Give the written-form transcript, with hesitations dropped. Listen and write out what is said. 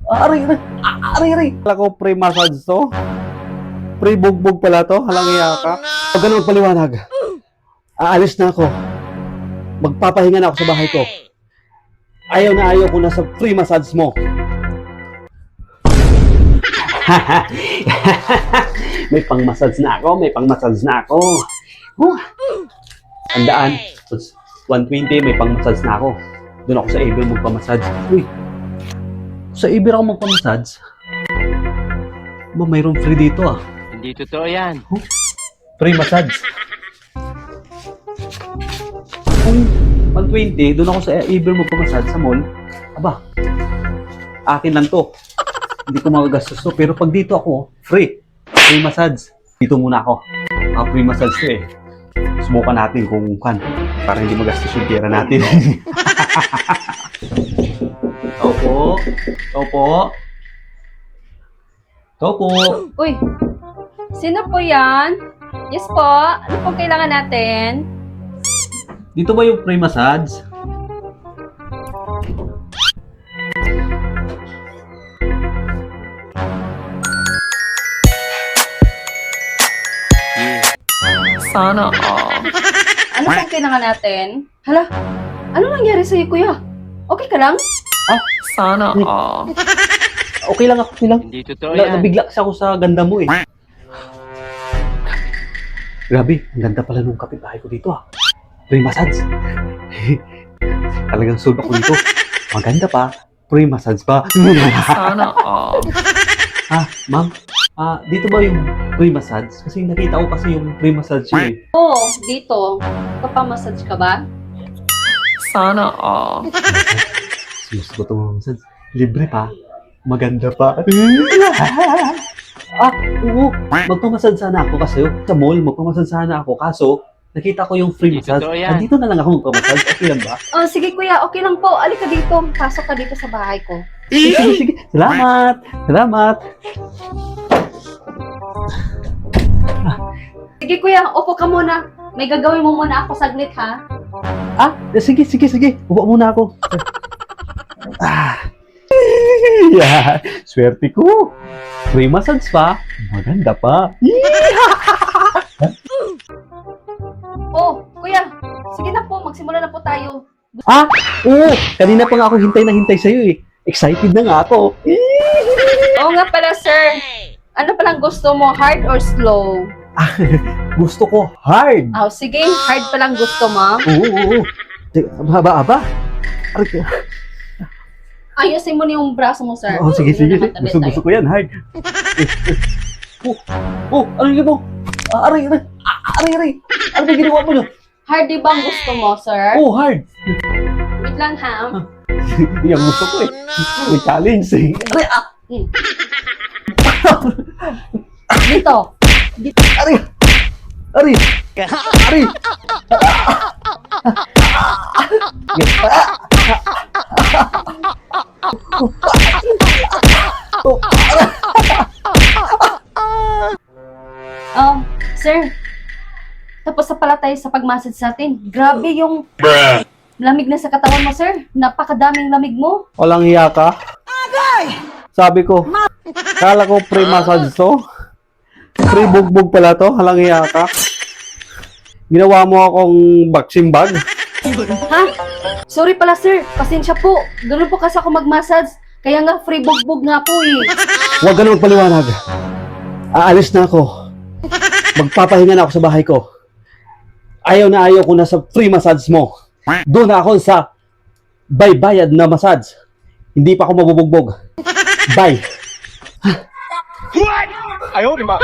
Aray. Kala ko pre-massage to. Pre-bugbog pala to. Halang iya ka. Huwag ka na magpaliwanag. Aalis na ako. Magpapahinga na ako sa bahay ko. Ayaw na ayaw ko na sa free massage mo. May pang-massage na ako. Tandaan, 120, may pang-massage na ako. Doon ako sa Eber magpamassage. Uy, sa Eber ako magpamassage? Mayroong free dito ah. Hindi totoo yan. Free massage. Kung 120, doon ako sa Eber magpamassage sa mall. Aba, akin lang to. Hindi ko magagastos to. Pero pag dito ako, free. Free massage. Dito muna ako. Free massage to eh. Subukan natin kung para hindi magastos yung pera natin. Opo. Uy, sino po yan? Yes po, ano pong kailangan natin? Dito ba yung free massage? Sana all. Ano pong kailangan natin? Hala, ano nangyari sa'yo, kuya? Okay ka lang? Sana all. Okay lang. Hindi totoo yan. Nabigla kasi ako sa ganda mo eh. Grabe, ang ganda pala nung kapitbahay ko dito ah. Free massage. Talagang sold ako dito. Maganda pa. Free massage pa. Sana all. Ma'am, dito ba yung free massage? Kasi nakita ko kasi yung free massage yun eh. Oo, dito. Kapamassage ka ba? Sana all. Gusto ko itong massage. Libre pa. Maganda pa. Oo. Magpamassage sana ako kasi sa mall, magpamassage sana ako. Kaso, nakita ko yung free Hindi massage. totoo yan. Dito na lang ako magpamassage. Okay lang ba? Oh, sige kuya, okay lang po. Alika dito. Pasok ka dito sa bahay ko. Sige. Salamat. Sige kuya, upo ka muna. May gagawin mo muna ako saglit ha. Sige. Upo muna ako. Yeah. Swerte ko. Free massage pa. Maganda pa. Oh, kuya. Sige na po, magsimula na po tayo. Oo. Kanina pa nga ako hintay na hintay sa'yo eh. Excited na nga ako. Oo nga pala, sir. Ano palang gusto mo, hard or slow? Gusto ko hard. Oh, sige, hard palang gusto mo. Oo. Aba. Ayusin mo na yung braso mo, sir. Sige. Hindi na matabi Gusto ko yan, hard. Ano yun mo? Aray. Ano ba ginawa mo yun? Hard di ba ang gusto mo, sir? Hard. Wait lang, ha? Yan gusto ko eh. May challenge eh. Dito. Aray. Sir. Tapos na pala tayo sa pag-massage natin. Grabe yung lamig na sa katawan mo, sir. Napakadaming lamig mo. Walang hiya ka? Sabi ko, kala ko pre-massage to. Pre-bugbog pala to. Halang hiya ka. Ginawa mo akong boxing bag. Ha? Sorry pala, sir. Pasensya po. Ganun po kasi ako mag-massage. Kaya nga, free bugbog nga po eh. Huwag ka na magpaliwanag. Aalis na ako. Magpapahinga na ako sa bahay ko. Ayaw na ayaw ko na sa free massage mo. Doon na ako sa bayad na massage. Hindi pa ako mabubugbog. Bye. Ayaw, di ba?